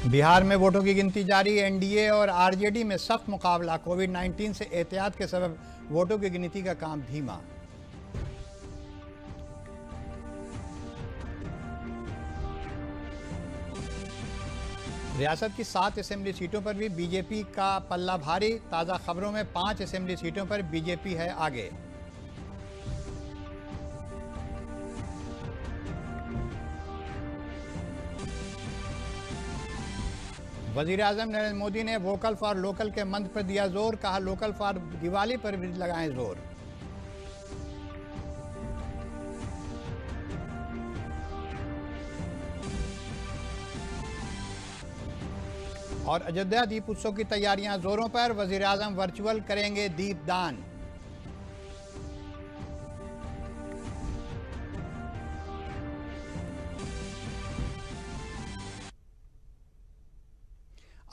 बिहार में वोटों की गिनती जारी। एनडीए और आरजेडी में सख्त मुकाबला। कोविड-19 से एहतियात के सबब वोटों की गिनती का काम धीमा। रियासत की 7 असेंबली सीटों पर भी बीजेपी का पल्ला भारी। ताज़ा खबरों में 5 असेंबली सीटों पर बीजेपी है आगे। वज़ीर-ए-आज़म नरेंद्र मोदी ने वोकल फॉर लोकल के मंत्र पर दिया जोर। कहा, लोकल फॉर दिवाली पर भी लगाएं जोर। और अयोध्या दीप उत्सव की तैयारियां जोरों पर। वज़ीर-ए-आज़म वर्चुअल करेंगे दीपदान।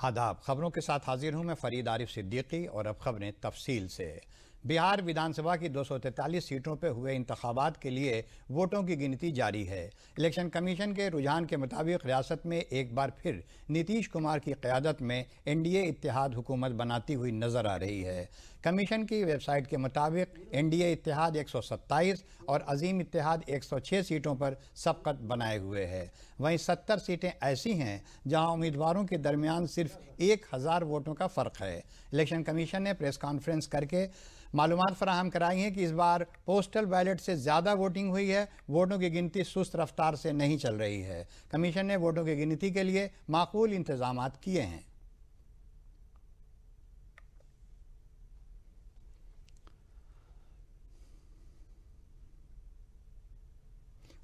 आदाब। खबरों के साथ हाजिर हूं मैं फरीद आरिफ सिद्दीकी और अब खबरें तफसील से। बिहार विधानसभा की 243 सीटों पर हुए इंतखाबात के लिए वोटों की गिनती जारी है। इलेक्शन कमीशन के रुझान के मुताबिक रियासत में एक बार फिर नीतीश कुमार की क़यादत में एनडीए इत्तेहाद हुकूमत बनाती हुई नजर आ रही है। कमीशन की वेबसाइट के मुताबिक एनडीए इत्तेहाद 127 और अजीम इत्तेहाद 106 सीटों पर सबकत बनाए हुए है। वहीं 70 सीटें ऐसी हैं जहां उम्मीदवारों के दरमियान सिर्फ 1000 वोटों का फ़र्क है। इलेक्शन कमीशन ने प्रेस कॉन्फ्रेंस करके मालूमात फराहम कराई हैं कि इस बार पोस्टल बैलेट से ज़्यादा वोटिंग हुई है। वोटों की गिनती सुस्त रफ्तार से नहीं चल रही है। कमीशन ने वोटों की गिनती के लिए माकूल इंतजामात किए हैं।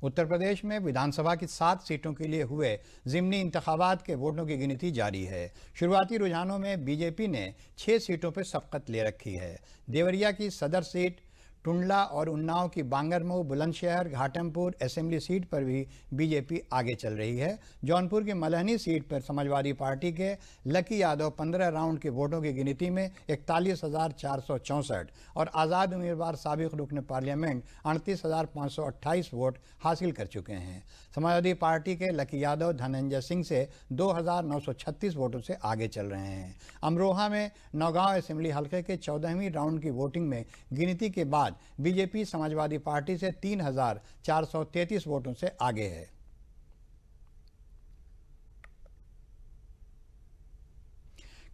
उत्तर प्रदेश में विधानसभा की 7 सीटों के लिए हुए ज़िमनी इंतखाबात के वोटों की गिनती जारी है। शुरुआती रुझानों में बीजेपी ने 6 सीटों पर सबकत ले रखी है। देवरिया की सदर सीट, टुंडला और उन्नाव की बांगरमऊ, बुलंदशहर, घाटमपुर असेंबली सीट पर भी बीजेपी आगे चल रही है। जौनपुर की मलहनी सीट पर समाजवादी पार्टी के लकी यादव 15 राउंड के वोटों की गिनती में 41,464 और आज़ाद उम्मीदवार साबिक रुकन पार्लियामेंट 38,528 वोट हासिल कर चुके हैं। समाजवादी पार्टी के लकी यादव धनंजय सिंह से 2,936 वोटों से आगे चल रहे हैं। अमरोहा में नौगांव असेंबली हल्के के 14वीं राउंड की वोटिंग में गिनती के बाद बीजेपी समाजवादी पार्टी से 3,433 वोटों से आगे है।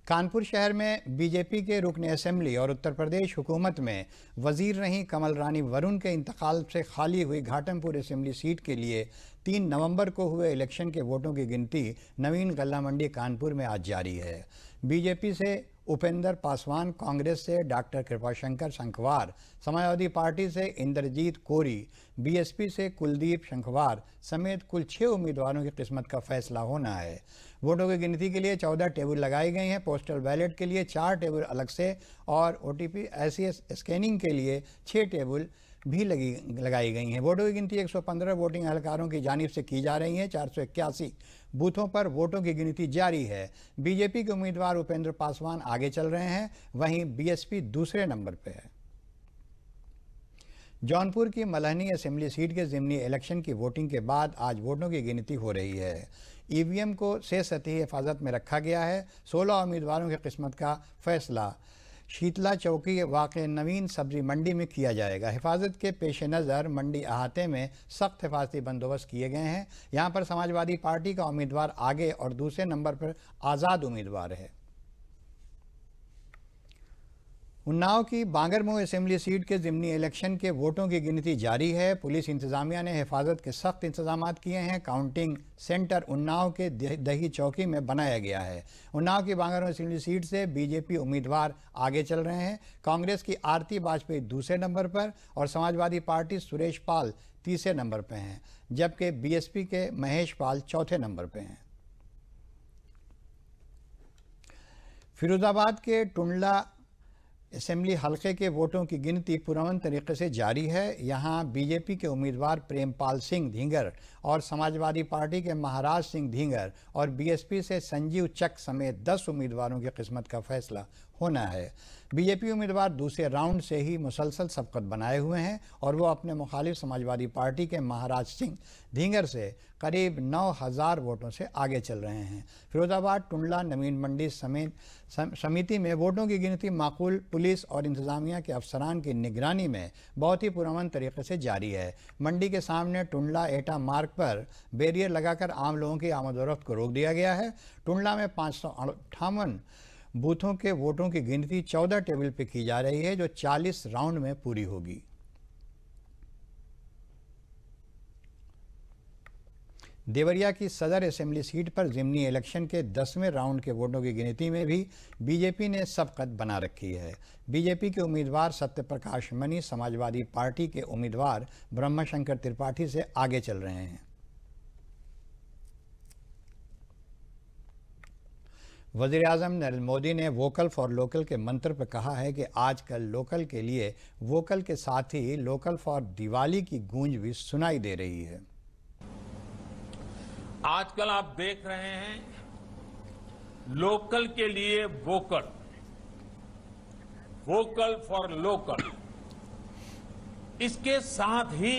कानपुर शहर में बीजेपी के रुकन असेंबली और उत्तर प्रदेश हुकूमत में वजीर रहीं कमल रानी वरुण के इंतकाल से खाली हुई घाटमपुर असेंबली सीट के लिए 3 नवंबर को हुए इलेक्शन के वोटों की गिनती नवीन गल्ला मंडी कानपुर में आज जारी है। बीजेपी से उपेंद्र पासवान, कांग्रेस से डॉक्टर कृपाशंकर शंखवार, समाजवादी पार्टी से इंद्रजीत कोरी, बीएसपी से कुलदीप शंखवार समेत कुल 6 उम्मीदवारों की किस्मत का फैसला होना है। वोटों की गिनती के लिए 14 टेबल लगाई गई हैं। पोस्टल बैलेट के लिए 4 टेबल अलग से और ओटीपी एसीएस स्कैनिंग के लिए 6 टेबल भी लगाई गई हैं। वोटों की गिनती 115 वोटिंग एहलकारों की जानिब से की जा रही है। 481 बूथों पर वोटों की गिनती जारी है। बीजेपी के उम्मीदवार उपेंद्र पासवान आगे चल रहे हैं, वहीं बीएसपी दूसरे नंबर पर है। जौनपुर की मलहनी असेंबली सीट के ज़िमनी इलेक्शन की वोटिंग के बाद आज वोटों की गिनती हो रही है। ईवीएम को से सतही हिफाजत में रखा गया है। 16 उम्मीदवारों की किस्मत का फैसला शीतला चौकी वाक़ नवीन सब्जी मंडी में किया जाएगा। हिफाजत के पेश नज़र मंडी अहाते में सख्त हिफाजती बंदोबस्त किए गए हैं। यहाँ पर समाजवादी पार्टी का उम्मीदवार आगे और दूसरे नंबर पर आज़ाद उम्मीदवार है। उन्नाव की बांगरमऊ असेंबली सीट के ज़िमनी इलेक्शन के वोटों की गिनती जारी है। पुलिस इंतजामिया ने हिफाजत के सख्त इंतजाम किए हैं। काउंटिंग सेंटर उन्नाव के दही चौकी में बनाया गया है। उन्नाव की बांगरमऊ असेंबली सीट से बीजेपी उम्मीदवार आगे चल रहे हैं। कांग्रेस की आरती वाजपेयी दूसरे नंबर पर और समाजवादी पार्टी सुरेश पाल तीसरे नंबर पर हैं, जबकि बीएसपी के महेश पाल चौथे नंबर पर हैं। फिरोजाबाद के टुंडला असेंबली हल्के के वोटों की गिनती पुरअमन तरीके से जारी है। यहाँ बीजेपी के उम्मीदवार प्रेमपाल सिंह धींगर और समाजवादी पार्टी के महाराज सिंह धींगर और बीएसपी से संजीव चक समेत 10 उम्मीदवारों की किस्मत का फैसला होना है। बीजेपी उम्मीदवार दूसरे राउंड से ही मुसलसल सबकत बनाए हुए हैं और वो अपने मुखालिफ समाजवादी पार्टी के महाराज सिंह धींगर से करीब 9,000 वोटों से आगे चल रहे हैं। फिरोजाबाद, टुंडला, नवीन मंडी समेत समिति में वोटों की गिनती माकूल पुलिस और इंतजामिया के अफसरान की निगरानी में बहुत ही पुरअमन तरीके से जारी है। मंडी के सामने टुंडला एटा मार्ग पर बैरियर लगाकर आम लोगों की आमद-ओ-रफ्त को रोक दिया गया है। टुंडला में 558 बूथों के वोटों की गिनती 14 टेबल पर की जा रही है, जो 40 राउंड में पूरी होगी। देवरिया की सदर असेंबली सीट पर ज़िमनी इलेक्शन के 10वें राउंड के वोटों की गिनती में भी बीजेपी ने सबकत बना रखी है। बीजेपी के उम्मीदवार सत्यप्रकाश मनी समाजवादी पार्टी के उम्मीदवार ब्रह्मशंकर त्रिपाठी से आगे चल रहे हैं। वज़ीर-ए-आज़म नरेंद्र मोदी ने वोकल फॉर लोकल के मंत्र पर कहा है कि आजकल लोकल के लिए वोकल के साथ ही लोकल फॉर दिवाली की गूंज भी सुनाई दे रही है। आजकल आप देख रहे हैं लोकल के लिए वोकल, वोकल फॉर लोकल, इसके साथ ही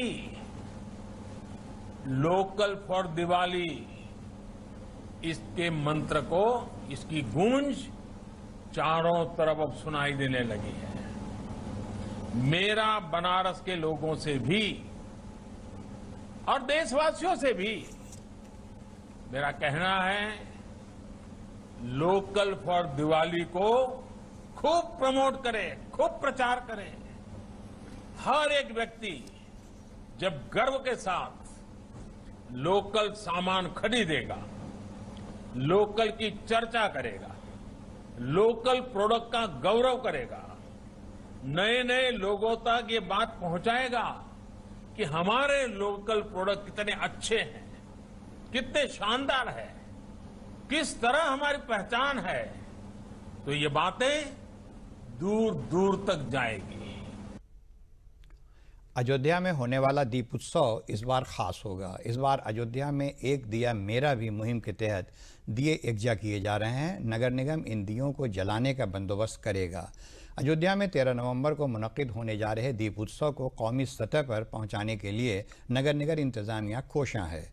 लोकल फॉर दिवाली, इसके मंत्र को, इसकी गूंज चारों तरफ अब सुनाई देने लगी है। मेरा बनारस के लोगों से भी और देशवासियों से भी मेरा कहना है, लोकल फॉर दिवाली को खूब प्रमोट करें, खूब प्रचार करें। हर एक व्यक्ति जब गर्व के साथ लोकल सामान खरीदेगा, लोकल की चर्चा करेगा, लोकल प्रोडक्ट का गौरव करेगा, नए नए लोगों तक ये बात पहुंचाएगा कि हमारे लोकल प्रोडक्ट कितने अच्छे हैं, कितने शानदार है, किस तरह हमारी पहचान है, तो ये बातें दूर दूर तक जाएगी। अयोध्या में होने वाला दीप उत्सव इस बार खास होगा। इस बार अयोध्या में एक दिया मेरा भी मुहिम के तहत दिए एकजा किए जा रहे हैं। नगर निगम इन दियों को जलाने का बंदोबस्त करेगा। अयोध्या में 13 नवंबर को मुनक्किद होने जा रहे दीप उत्सव को कौमी सतह पर पहुंचाने के लिए नगर निगम इंतजामिया कोशां है।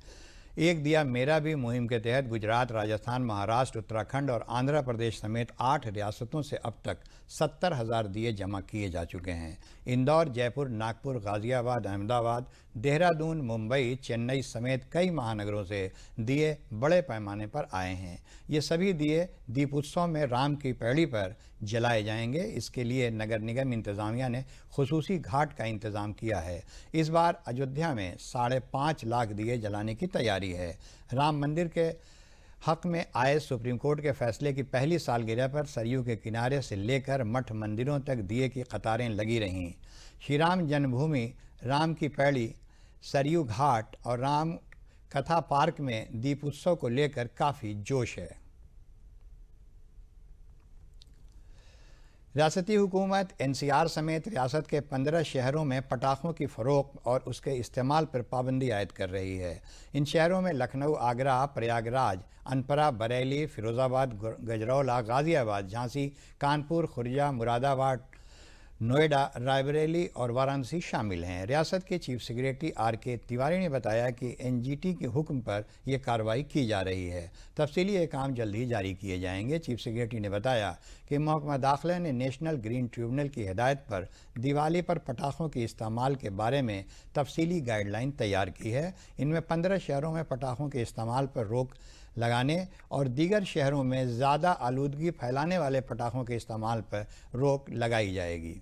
एक दिया मेरा भी मुहिम के तहत गुजरात, राजस्थान, महाराष्ट्र, उत्तराखंड और आंध्र प्रदेश समेत 8 रियासतों से अब तक 70,000 दिए जमा किए जा चुके हैं। इंदौर, जयपुर, नागपुर, गाजियाबाद, अहमदाबाद, देहरादून, मुंबई, चेन्नई समेत कई महानगरों से दिए बड़े पैमाने पर आए हैं। ये सभी दिए दीप उत्सव में राम की पैड़ी पर जलाए जाएंगे। इसके लिए नगर निगम इंतजामिया ने खुसूसी घाट का इंतजाम किया है। इस बार अयोध्या में 5.5 लाख दिए जलाने की तैयारी है। राम मंदिर के हक में आए सुप्रीम कोर्ट के फैसले की पहली सालगिरह पर सरयू के किनारे से लेकर मठ मंदिरों तक दिए की कतारें लगी रहीं। श्री राम जन्मभूमि, राम की पैड़ी, सरयू घाट और राम कथा पार्क में दीप उत्सव को लेकर काफ़ी जोश है। रियासती हुकूमत एनसीआर समेत रियासत के 15 शहरों में पटाखों की फरोख्त और उसके इस्तेमाल पर पाबंदी आयद कर रही है। इन शहरों में लखनऊ, आगरा, प्रयागराज, अनपरा, बरेली, फिरोजाबाद, गजरौला, गाजियाबाद, झांसी, कानपुर, खुर्जा, मुरादाबाद, नोएडा, रायबरेली और वाराणसी शामिल हैं। रियासत के चीफ सेक्रेटरी आर.के. तिवारी ने बताया कि एनजीटी के हुक्म पर यह कार्रवाई की जा रही है। तफसीली अहकाम जल्द ही जारी किए जाएंगे। चीफ सेक्रेटरी ने बताया कि महकमा दाखिला ने नेशनल ग्रीन ट्रिब्यूनल की हिदायत पर दिवाली पर पटाखों के इस्तेमाल के बारे में तफसीली गाइडलाइन तैयार की है। इनमें 15 शहरों में पटाखों के इस्तेमाल पर रोक लगाने और दीगर शहरों में ज़्यादा आलूदगी फैलाने वाले पटाखों के इस्तेमाल पर रोक लगाई जाएगी।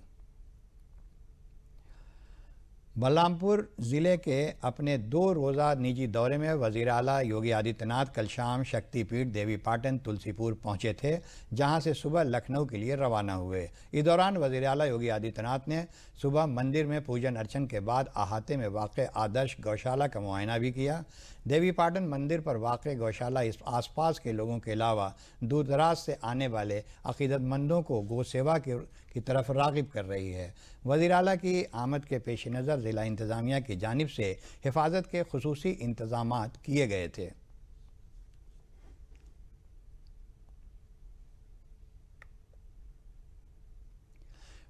बलरामपुर ज़िले के अपने 2 रोज़ा निजी दौरे में वज़ीर आला योगी आदित्यनाथ कल शाम शक्तिपीठ देवीपाटन तुलसीपुर पहुंचे थे, जहां से सुबह लखनऊ के लिए रवाना हुए। इस दौरान वज़ीर आला योगी आदित्यनाथ ने सुबह मंदिर में पूजन अर्चन के बाद अहाते में वाक़ आदर्श गौशाला का मुआयना भी किया। देवीपाटन मंदिर पर वाक़ गौशाला इस आसपास के लोगों के अलावा दूर दराज से आने वाले अक़ीदतमंदों को गौ सेवा की तरफ राग़िब कर रही है। वज़ीर आला की आमद के पेश नज़र ज़िला इंतज़ामिया की जानिब से हिफाजत के खुसूसी इंतज़ामात किए गए थे।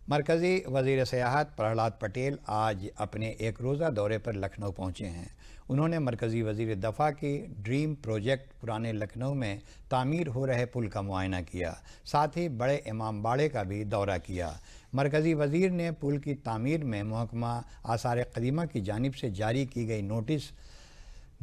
मरकज़ी वज़ीर सियाहत प्रहलाद पटेल आज अपने एक रोज़ा दौरे पर लखनऊ पहुँचे हैं। उन्होंने मरकज़ी वज़ीर दफ़ा की ड्रीम प्रोजेक्ट पुराने लखनऊ में तामीर हो रहे पुल का मुआयना किया। साथ ही बड़े इमाम बाड़े का भी दौरा किया। मरकज़ी वज़ीर ने पुल की तामीर में महकमा आसार क़दीमा की जानिब से जारी की गई नोटिस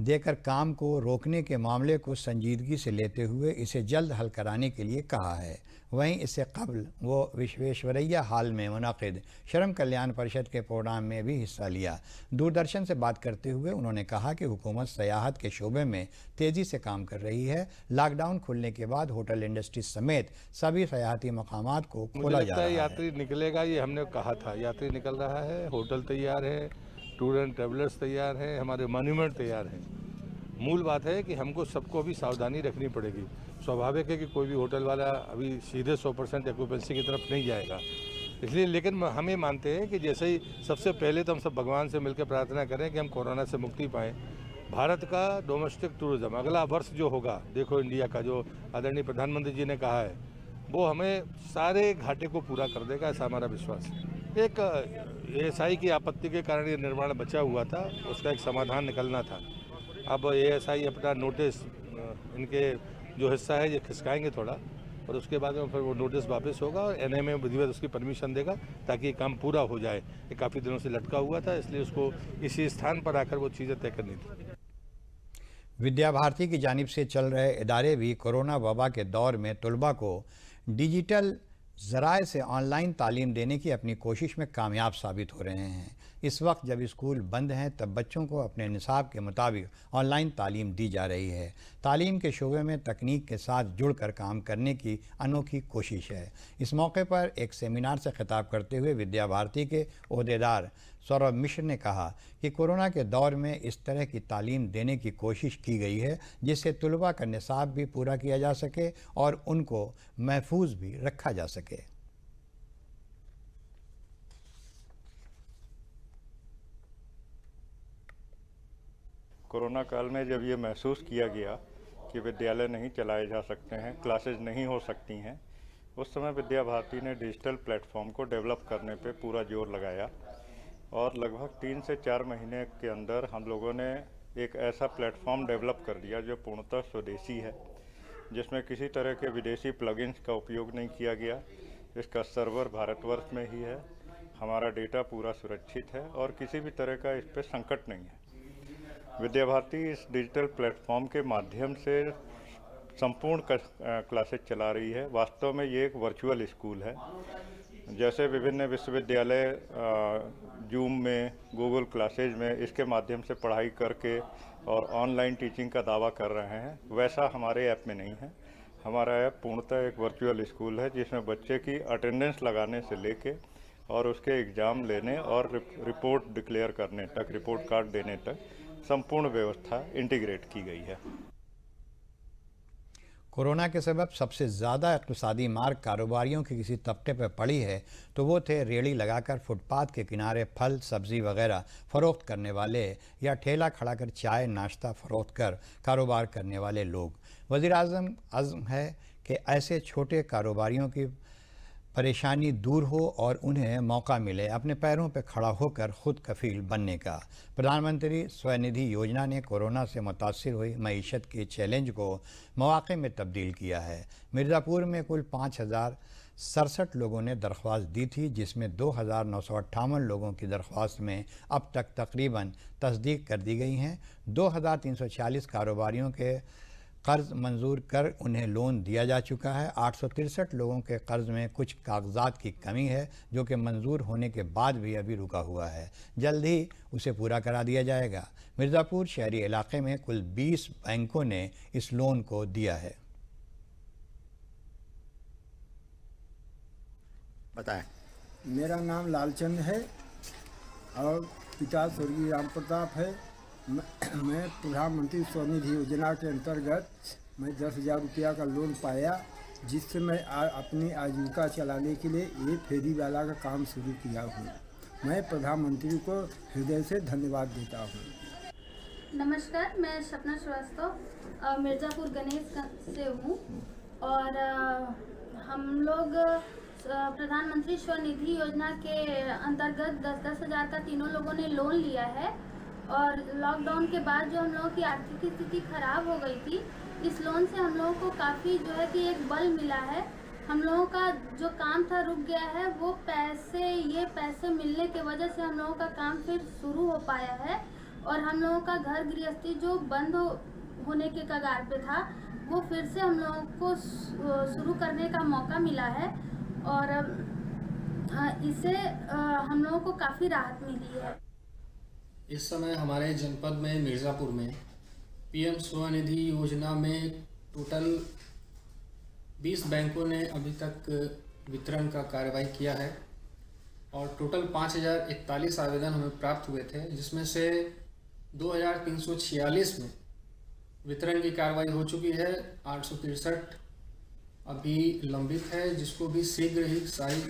देकर काम को रोकने के मामले को संजीदगी से लेते हुए इसे जल्द हल कराने के लिए कहा है। वहीं इससे कबल वो विश्वेश्वरैया हाल में मुनाकिद श्रम कल्याण परिषद के प्रोग्राम में भी हिस्सा लिया। दूरदर्शन से बात करते हुए उन्होंने कहा कि हुकूमत सयाहत के शोबे में तेज़ी से काम कर रही है। लॉकडाउन खुलने के बाद होटल इंडस्ट्री समेत सभी सयाहती मकामात को खोला जा रहा है। यात्री निकलेगा, ये हमने कहा था। यात्री निकल रहा है, होटल तैयार है, टूर एंड ट्रेवलर्स तैयार हैं, हमारे मॉन्यूमेंट तैयार हैं। मूल बात है कि हमको सबको अभी सावधानी रखनी पड़ेगी। स्वाभाविक है कि कोई भी होटल वाला अभी सीधे 100% ऑक्यूपेंसी की तरफ नहीं जाएगा, इसलिए लेकिन हम ये मानते हैं कि जैसे ही सबसे पहले तो हम सब भगवान से मिलकर प्रार्थना करें कि हम कोरोना से मुक्ति पाएँ। भारत का डोमेस्टिक टूरिज्म अगला वर्ष जो होगा, देखो इंडिया का जो आदरणीय प्रधानमंत्री जी ने कहा है, वो हमें सारे घाटे को पूरा कर देगा, ऐसा हमारा विश्वास है। एक एएसआई की आपत्ति के कारण ये निर्माण बचा हुआ था, उसका एक समाधान निकलना था। अब एएसआई अपना नोटिस इनके जो हिस्सा है ये खिसकाएंगे थोड़ा, और उसके बाद में फिर वो नोटिस वापस होगा और एनएमए विधिवत उसकी परमिशन देगा ताकि ये काम पूरा हो जाए। ये काफ़ी दिनों से लटका हुआ था, इसलिए उसको इसी स्थान पर आकर वो चीज़ें तय करनी थी। विद्या भारती की जानिब से चल रहे इदारे भी कोरोना वबा के दौर में तलबा को डिजिटल ज़राए से ऑनलाइन तालीम देने की अपनी कोशिश में कामयाब साबित हो रहे हैं। इस वक्त जब स्कूल बंद हैं तब बच्चों को अपने निसाब के मुताबिक ऑनलाइन तालीम दी जा रही है। तालीम के शोबे में तकनीक के साथ जुड़कर काम करने की अनोखी कोशिश है। इस मौके पर एक सेमिनार से खिताब करते हुए विद्या भारती के ओहदेदार सौरभ मिश्र ने कहा कि कोरोना के दौर में इस तरह की तालीम देने की कोशिश की गई है जिससे तलबा का निसाब भी पूरा किया जा सके और उनको महफूज भी रखा जा सके। कोरोना काल में जब ये महसूस किया गया कि विद्यालय नहीं चलाए जा सकते हैं, क्लासेज नहीं हो सकती हैं, उस समय विद्या भारती ने डिजिटल प्लेटफॉर्म को डेवलप करने पे पूरा जोर लगाया और लगभग 3 से 4 महीने के अंदर हम लोगों ने एक ऐसा प्लेटफॉर्म डेवलप कर दिया जो पूर्णतः स्वदेशी है, जिसमें किसी तरह के विदेशी प्लगइन्स का उपयोग नहीं किया गया। इसका सर्वर भारतवर्ष में ही है, हमारा डेटा पूरा सुरक्षित है और किसी भी तरह का इस पर संकट नहीं है। विद्या भारती इस डिजिटल प्लेटफॉर्म के माध्यम से संपूर्ण क्लासेज चला रही है। वास्तव में ये एक वर्चुअल स्कूल है। जैसे विभिन्न विश्वविद्यालय जूम में, गूगल क्लासेज में इसके माध्यम से पढ़ाई करके और ऑनलाइन टीचिंग का दावा कर रहे हैं, वैसा हमारे ऐप में नहीं है। हमारा ऐप पूर्णतः एक वर्चुअल स्कूल है जिसमें बच्चे की अटेंडेंस लगाने से लेके और उसके एग्ज़ाम लेने और रिपोर्ट डिक्लेयर करने तक, रिपोर्ट कार्ड देने तक संपूर्ण व्यवस्था इंटीग्रेट की गई है। कोरोना के सबब सबसे ज़्यादा इक़्तिसादी मार कारोबारियों के किसी तबके पर पड़ी है तो वो थे रेहड़ी लगाकर फुटपाथ के किनारे फल सब्ज़ी वगैरह फ़रोख्त करने वाले या ठेला खड़ा कर चाय नाश्ता फ़रोख्त कर कारोबार करने वाले लोग। वज़ीर-ए-आज़म अज़्म है कि ऐसे छोटे कारोबारियों की परेशानी दूर हो और उन्हें मौका मिले अपने पैरों पर खड़ा होकर ख़ुद कफ़ील बनने का। प्रधानमंत्री स्वनिधि योजना ने कोरोना से मुतासिर हुई मईशत के चैलेंज को मौक़े में तब्दील किया है। मिर्ज़ापुर में कुल 5067 लोगों ने दरख्वास्त दी थी, जिसमें 2958 लोगों की दरख्वास्त में अब तक तकरीबन तस्दीक कर दी गई हैं। 2340 कारोबारियों के कर्ज़ मंजूर कर उन्हें लोन दिया जा चुका है। 863 लोगों के कर्ज़ में कुछ कागजात की कमी है जो कि मंजूर होने के बाद भी अभी रुका हुआ है, जल्द ही उसे पूरा करा दिया जाएगा। मिर्ज़ापुर शहरी इलाके में कुल 20 बैंकों ने इस लोन को दिया है। बताएं। मेरा नाम लालचंद है और पिता स्वर्गीय राम प्रताप है। मैं प्रधानमंत्री स्वनिधि योजना के अंतर्गत मैं 10,000 रुपया का लोन पाया, जिससे मैं अपनी आजीविका चलाने के लिए ये फेरी वाला का काम शुरू किया हूँ। मैं प्रधानमंत्री को हृदय से धन्यवाद देता हूँ। नमस्कार, मैं सपना श्रीवास्तव मिर्ज़ापुर गणेश से हूँ और हम लोग प्रधानमंत्री स्वनिधि योजना के अंतर्गत 10-10 हज़ार का तीनों लोगों ने लोन लिया है। और लॉकडाउन के बाद जो हम लोगों की आर्थिक स्थिति खराब हो गई थी, इस लोन से हम लोगों को काफ़ी जो है कि एक बल मिला है। हम लोगों का जो काम था रुक गया है, वो पैसे मिलने की वजह से हम लोगों का काम फिर शुरू हो पाया है। और हम लोगों का घर गृहस्थी जो बंद होने के कगार पे था, वो फिर से हम लोगों को शुरू करने का मौका मिला है। और इससे हम लोगों को काफ़ी राहत मिली है। इस समय हमारे जनपद में मिर्ज़ापुर में पीएम स्वनिधि योजना में टोटल 20 बैंकों ने अभी तक वितरण का कार्रवाई किया है और टोटल 5041 आवेदन हमें प्राप्त हुए थे, जिसमें से 2346 में वितरण की कार्रवाई हो चुकी है। 863 अभी लंबित है, जिसको भी शीघ्र ही सारी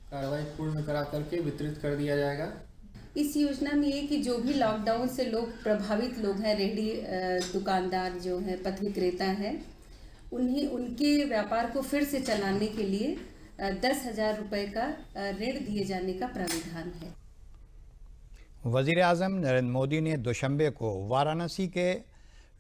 कार्रवाई पूर्ण करा करके वितरित कर दिया जाएगा। इस योजना में ये कि जो भी लॉकडाउन से लोग प्रभावित लोग हैं, रेहड़ी दुकानदार जो हैं, पथ विक्रेता हैं, उनके व्यापार को फिर से चलाने के लिए 10,000 रुपये का ऋण दिए जाने का प्राविधान है। वज़ीर आज़म नरेंद्र मोदी ने दोशंबे को वाराणसी के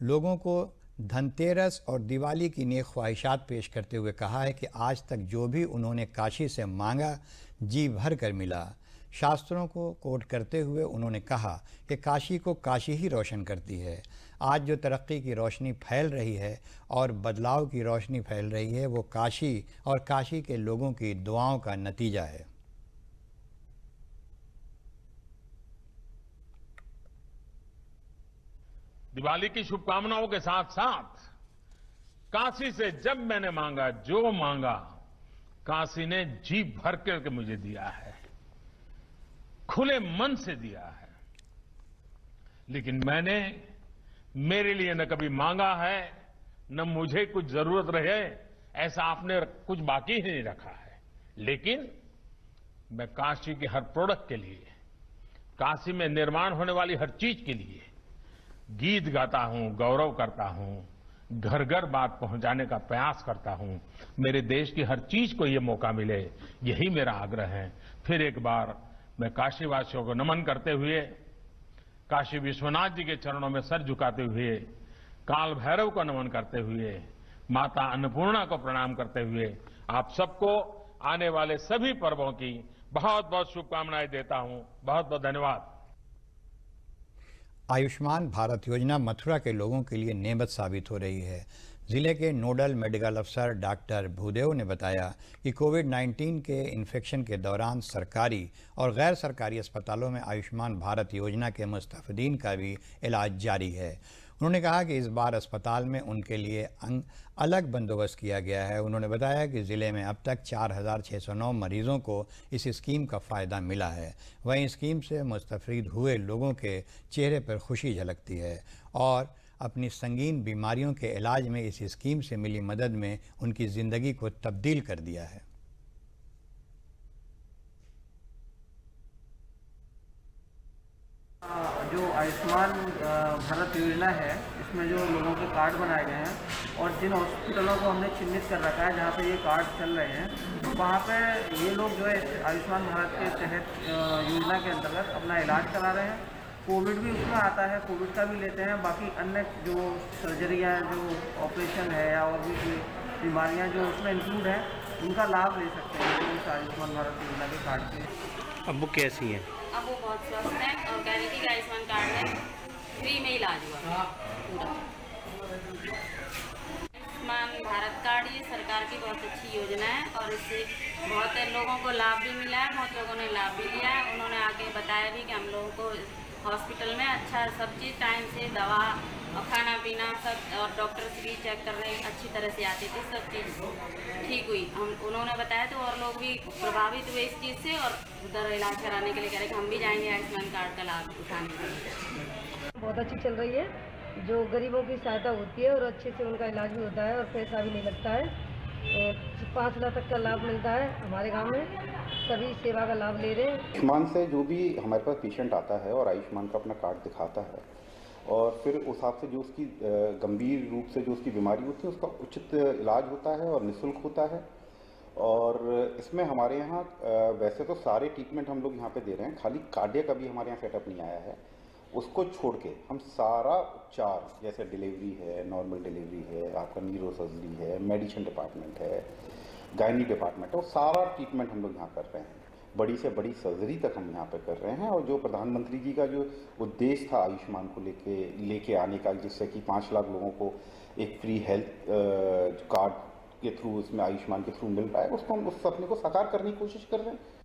लोगों को धनतेरस और दिवाली की नेक ख्वाहिशात पेश करते हुए कहा है कि आज तक जो भी उन्होंने काशी से मांगा जी भर कर मिला। शास्त्रों को कोट करते हुए उन्होंने कहा कि काशी को काशी ही रोशन करती है। आज जो तरक्की की रोशनी फैल रही है और बदलाव की रोशनी फैल रही है, वो काशी और काशी के लोगों की दुआओं का नतीजा है। दिवाली की शुभकामनाओं के साथ साथ काशी से जब मैंने मांगा, जो मांगा, काशी ने जी भर करके मुझे दिया है, खुले मन से दिया है। लेकिन मैंने मेरे लिए न कभी मांगा है, न मुझे कुछ जरूरत रहे, ऐसा आपने कुछ बाकी ही नहीं रखा है। लेकिन मैं काशी के हर प्रोडक्ट के लिए, काशी में निर्माण होने वाली हर चीज के लिए गीत गाता हूं, गौरव करता हूं, घर घर बात पहुंचाने का प्रयास करता हूं। मेरे देश की हर चीज को ये मौका मिले, यही मेरा आग्रह है। फिर एक बार मैं काशीवासियों को नमन करते हुए, काशी विश्वनाथ जी के चरणों में सर झुकाते हुए, काल भैरव को नमन करते हुए, माता अन्नपूर्णा को प्रणाम करते हुए आप सबको आने वाले सभी पर्वों की बहुत बहुत शुभकामनाएं देता हूं। बहुत बहुत धन्यवाद। आयुष्मान भारत योजना मथुरा के लोगों के लिए नेमत साबित हो रही है। ज़िले के नोडल मेडिकल अफसर डॉक्टर भूदेव ने बताया कि कोविड-19 के इन्फेक्शन के दौरान सरकारी और गैर सरकारी अस्पतालों में आयुष्मान भारत योजना के मुस्तफ़ीदीन का भी इलाज जारी है। उन्होंने कहा कि इस बार अस्पताल में उनके लिए अलग बंदोबस्त किया गया है। उन्होंने बताया कि ज़िले में अब तक 4,609 मरीजों को इस स्कीम का फ़ायदा मिला है। वहीं स्कीम से मुस्तफ़ीद हुए लोगों के चेहरे पर खुशी झलकती है और अपनी संगीन बीमारियों के इलाज में इस स्कीम से मिली मदद में उनकी ज़िंदगी को तब्दील कर दिया है। जो आयुष्मान भारत योजना है, इसमें जो लोगों के कार्ड बनाए गए हैं और जिन हॉस्पिटलों को हमने चिन्हित कर रखा है जहाँ पे ये कार्ड चल रहे हैं, तो वहाँ पे ये लोग जो है आयुष्मान भारत के तहत योजना के अंतर्गत अपना इलाज करा रहे हैं। कोविड भी उसमें आता है, कोविड का भी लेते हैं। बाकी अन्य जो सर्जरियाँ, जो ऑपरेशन है या और भी बीमारियाँ जो उसमें इंक्लूड हैं, उनका लाभ ले सकते हैं इस आयुष्मान भारत योजना के कार्ड से। अब वो कैसी है? अब वो बहुत स्वस्थ है और कह रही थी कि आयुष्मान कार्ड में फ्री में इलाज हुआ पूरा। आयुष्मान भारत कार्ड ये सरकार की बहुत अच्छी योजना है और इससे बहुत लोगों को लाभ भी मिला है, बहुत लोगों ने लाभ भी लिया है। उन्होंने आगे बताया भी कि हम लोगों को हॉस्पिटल में अच्छा सब चीज़ टाइम से, दवा और खाना पीना सब, और डॉक्टर्स भी चेक कर रहे अच्छी तरह से आते थे, सब चीज़ ठीक हुई। उन्होंने बताया तो और लोग भी प्रभावित हुए इस चीज़ से और उधर इलाज कराने के लिए कह रहे कि हम भी जाएंगे आयुष्मान कार्ड का लाभ उठाने के लिए। बहुत अच्छी चल रही है, जो गरीबों की सहायता होती है और अच्छे से उनका इलाज भी होता है और पैसा भी नहीं लगता है। 5 लाख तक का लाभ मिलता है। हमारे गांव में सभी सेवा का लाभ ले रहे हैं। आयुष्मान से जो भी हमारे पास पेशेंट आता है और आयुष्मान का अपना कार्ड दिखाता है और फिर उस हिसाब से जो उसकी गंभीर रूप से जो उसकी बीमारी होती है उसका उचित इलाज होता है और निःशुल्क होता है। और इसमें हमारे यहाँ वैसे तो सारे ट्रीटमेंट हम लोग यहाँ पे दे रहे हैं, खाली कार्डियक अभी हमारे यहाँ सेटअप नहीं आया है। उसको छोड़ के हम सारा उपचार, जैसे डिलीवरी है, नॉर्मल डिलीवरी है, आपका न्यूरो सर्जरी है, मेडिसिन डिपार्टमेंट है, गायनी डिपार्टमेंट है, वो सारा ट्रीटमेंट हम लोग यहाँ कर रहे हैं। बड़ी से बड़ी सर्जरी तक हम यहाँ पे कर रहे हैं। और जो प्रधानमंत्री जी का जो उद्देश्य था आयुष्मान को लेके आने का, जिससे कि 5 लाख लोगों को एक फ्री हेल्थ कार्ड के थ्रू, इसमें आयुष्मान के थ्रू मिल रहा है, उसको हम उस सपने को साकार करने की कोशिश कर रहे हैं।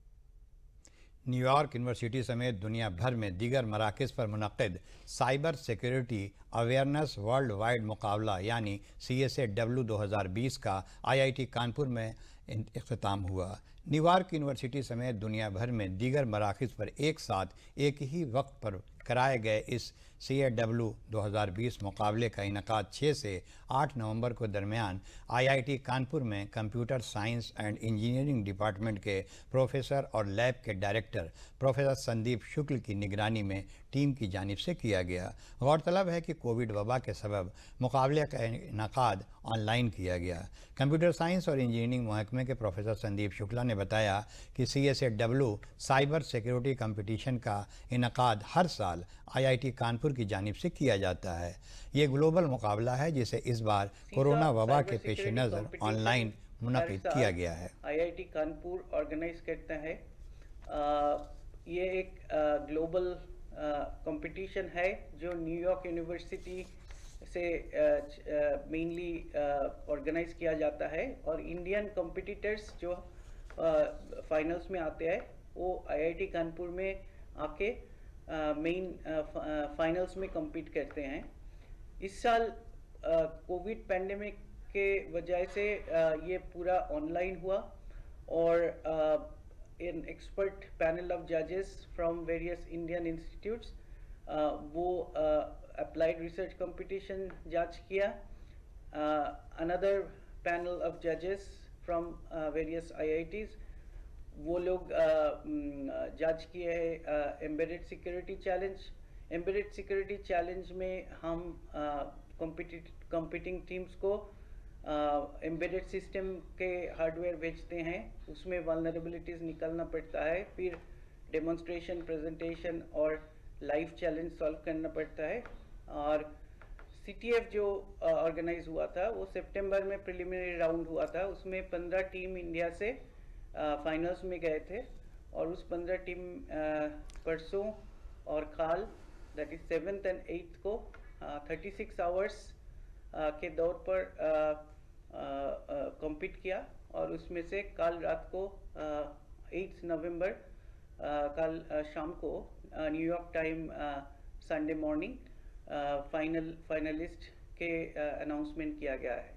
न्यूयॉर्क यूनिवर्सिटी समेत दुनिया भर में दीगर मराकज़ पर मुनक़्क़िद cyber security awareness world wide मुकाबला यानी CSAW 2020 का IIT कानपुर में इख्तिताम हुआ। न्यूयॉर्क यूनिवर्सिटी समेत दुनिया भर में दीगर मराकज़ पर एक साथ एक ही वक्त पर कराए गए इस CSAW 2020 मुकाबले का इनकाद 6 से 8 नवंबर को दरमियान IIT कानपुर में computer science and engineering department के प्रोफेसर और लैब के डायरेक्टर प्रोफेसर संदीप शुक्ल की निगरानी में टीम की जानिब से किया गया। गौरतलब है कि कोविड वबा के सबब मुकाबले का इनकाद ऑनलाइन किया गया। कंप्यूटर साइंस और इंजीनियरिंग महकमे के प्रोफेसर संदीप शुक्ला ने बताया कि CSAW साइबर सिक्योरिटी कंपटीशन का इनकाद हर साल IIT कानपुर की जानिब से किया जाता है। ये ग्लोबल मुकाबला है जिसे इस बार कोरोना वबा के पेश नज़र ऑनलाइन मुनक़िद किया गया है। IIT कानपुर ऑर्गेनाइज करता है। ये एक ग्लोबल कंपटीशन है जो न्यूयॉर्क यूनिवर्सिटी से मेनली ऑर्गेनाइज किया जाता है, और इंडियन कॉम्पिटिटर्स जो फाइनल्स में आते हैं वो IIT कानपुर में आके मेन फाइनल्स में compete करते हैं। इस साल कोविड पैंडेमिक के वजह से ये पूरा ऑनलाइन हुआ, और an expert panel of judges from various Indian institutes वो applied research competition judge किया। Another panel of judges from various IITs वो लोग जज किए हैं embedded security challenge. Embedded security challenge में हम कॉम्पिटिंग टीम्स को एम्बेडेड सिस्टम के हार्डवेयर भेजते हैं, उसमें वल्नरेबिलिटीज निकालना पड़ता है, फिर डेमोन्स्ट्रेशन, प्रेजेंटेशन और लाइव चैलेंज सॉल्व करना पड़ता है। और CTF जो ऑर्गेनाइज हुआ था वो सितंबर में प्रिलिमिनरी राउंड हुआ था, उसमें 15 टीम इंडिया से फाइनल्स में गए थे, और उस 15 टीम परसों और काल that is 7th and 8th को 36 आवर्स के दौर पर कम्पीट किया, और उसमें से कल रात को 8 नवंबर कल शाम को New York time Sunday morning finalist के अनाउंसमेंट किया गया है।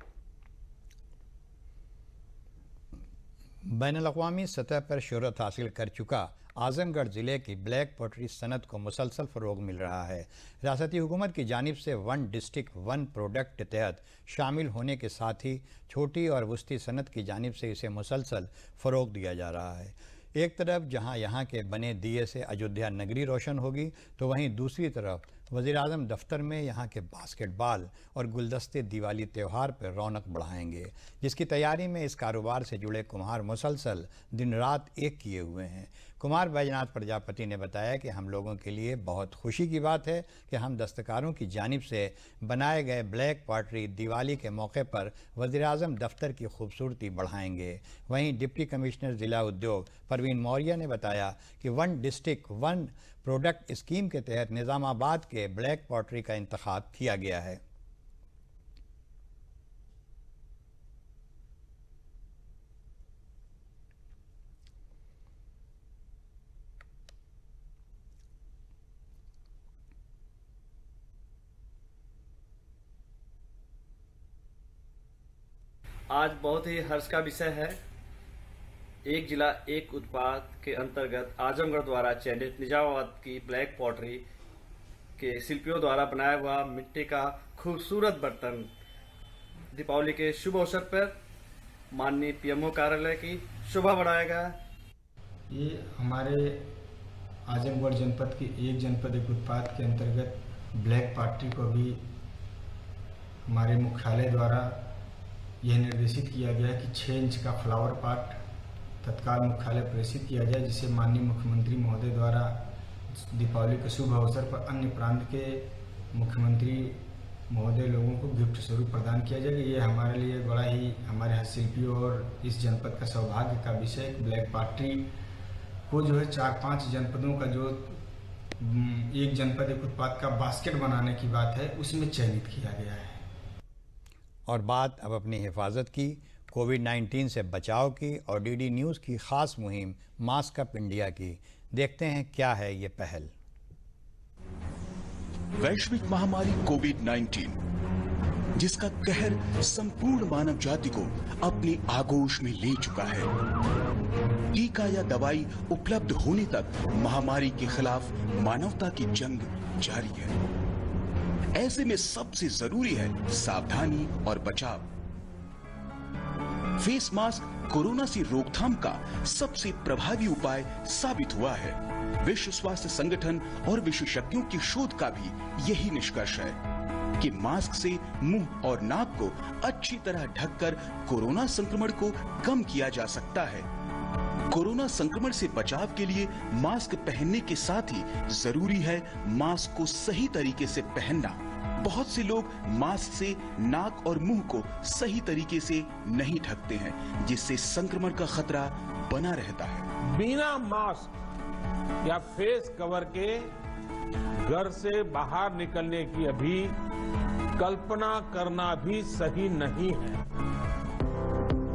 बैनुल-अक़वामी सतह पर शोहरत हासिल कर चुका आज़मगढ़ ज़िले की ब्लैक पॉटरी सनत को मुसलसल फ़रोग़ मिल रहा है। रियासती हुकूमत की जानिब से 1 डिस्ट्रिक्ट 1 प्रोडक्ट के तहत शामिल होने के साथ ही छोटी और वस्ती सनत की जानिब से इसे मुसलसल फ़रोग़ दिया जा रहा है। एक तरफ जहां यहाँ के बने दिए से अयोध्या नगरी रोशन होगी, तो वहीं दूसरी तरफ वज़ीर-ए-आज़म दफ्तर में यहाँ के बास्केटबॉल और गुलदस्ते दिवाली त्यौहार पर रौनक बढ़ाएंगे, जिसकी तैयारी में इस कारोबार से जुड़े कुम्हार मुसलसल दिन रात एक किए हुए हैं। कुमार बैजनाथ प्रजापति ने बताया कि हम लोगों के लिए बहुत खुशी की बात है कि हम दस्तकारों की जानिब से बनाए गए ब्लैक पॉटरी दिवाली के मौके पर वज़ीर-ए-आज़म दफ्तर की खूबसूरती बढ़ाएंगे। वहीं डिप्टी कमिश्नर ज़िला उद्योग परवीन मौर्य ने बताया कि 1 डिस्ट्रिक्ट 1 प्रोडक्ट स्कीम के तहत निज़ामाबाद के ब्लैक पॉटरी का इंतखाब किया गया है। आज बहुत ही हर्ष का विषय है। एक जिला एक उत्पाद के अंतर्गत आजमगढ़ द्वारा चयनित निजामाबाद की ब्लैक पॉटरी के शिल्पियों द्वारा बनाया हुआ मिट्टी का खूबसूरत बर्तन दीपावली के शुभ अवसर पर माननीय PMO कार्यालय की शोभा बढ़ाएगा। ये हमारे आजमगढ़ जनपद की एक जनपद एक उत्पाद के अंतर्गत ब्लैक पॉटरी को भी हमारे मुख्यालय द्वारा यह निर्देशित किया गया है कि 6 इंच का फ्लावर पॉट तत्काल मुख्यालय प्रेषित किया जाए, जिसे माननीय मुख्यमंत्री महोदय द्वारा दीपावली के शुभ अवसर पर अन्य प्रांत के मुख्यमंत्री महोदय लोगों को गिफ्ट स्वरूप प्रदान किया जाएगा। ये हमारे लिए बड़ा ही हमारे हस्तशिल्पियों और इस जनपद का सौभाग्य का विषय। ब्लैक पॉटरी को जो है 4-5 जनपदों का जो एक जनपद एक उत्पाद का बास्केट बनाने की बात है, उसमें चयनित किया गया है। और बात अब अपनी हिफाजत की, कोविड-19 से बचाव की और डीडी न्यूज़ की खास मुहिम मास्क अप इंडिया की। देखते हैं क्या है ये पहल। वैश्विक महामारी कोविड-19 जिसका कहर संपूर्ण मानव जाति को अपनी आगोश में ले चुका है। टीका या दवाई उपलब्ध होने तक महामारी के खिलाफ मानवता की जंग जारी है। ऐसे में सबसे जरूरी है सावधानी और बचाव। फेस मास्क कोरोना से रोकथाम का सबसे प्रभावी उपाय साबित हुआ है। विश्व स्वास्थ्य संगठन और विशेषज्ञों की शोध का भी यही निष्कर्ष है कि मास्क से मुंह और नाक को अच्छी तरह ढककर कोरोना संक्रमण को कम किया जा सकता है। कोरोना संक्रमण से बचाव के लिए मास्क पहनने के साथ ही जरूरी है मास्क को सही तरीके से पहनना। बहुत से लोग मास्क से नाक और मुंह को सही तरीके से नहीं ढकते हैं, जिससे संक्रमण का खतरा बना रहता है। बिना मास्क या फेस कवर के घर से बाहर निकलने की अभी कल्पना करना भी सही नहीं है।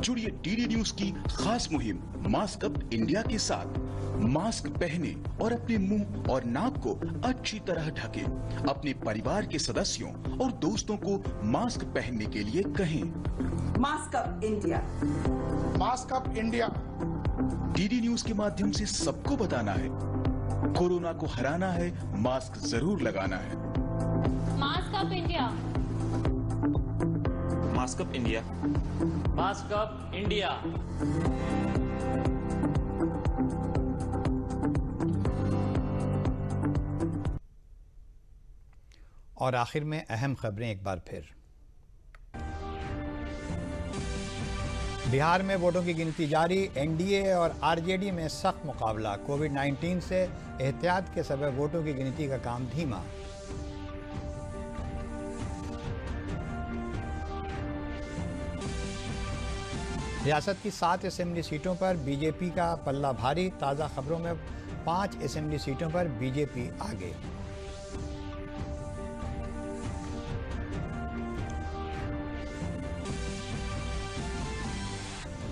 जुड़िए डीडी न्यूज की खास मुहिम मास्क अप इंडिया के साथ। मास्क पहने और अपने मुंह और नाक को अच्छी तरह ढके। अपने परिवार के सदस्यों और दोस्तों को मास्क पहनने के लिए कहें। Mask up India, mask up India. DD news के माध्यम से सबको बताना है, कोरोना को हराना है, मास्क जरूर लगाना है। Mask up India, mask up India, mask up India. और आखिर में अहम खबरें एक बार फिर। बिहार में वोटों की गिनती जारी, एनडीए और आरजेडी में सख्त मुकाबला। कोविड-19 से एहतियात के सबब वोटों की गिनती का काम धीमा। रियासत की 7 असेंबली सीटों पर बीजेपी का पल्ला भारी। ताज़ा खबरों में 5 असेंबली सीटों पर बीजेपी आगे।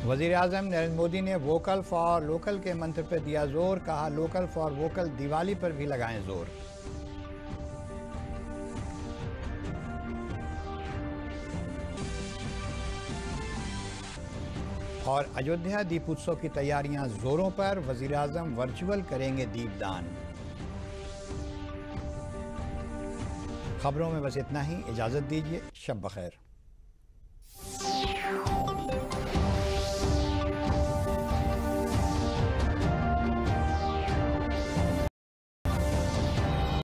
वज़ीर-ए-आज़म नरेंद्र मोदी ने वोकल फॉर लोकल के मंत्र पर दिया जोर। कहा, लोकल फॉर वोकल दिवाली पर भी लगाएं जोर। और अयोध्या दीप उत्सव की तैयारियां जोरों पर। वज़ीर-ए-आज़म वर्चुअल करेंगे दीपदान। खबरों में बस इतना ही। इजाज़त दीजिए। शब बखैर।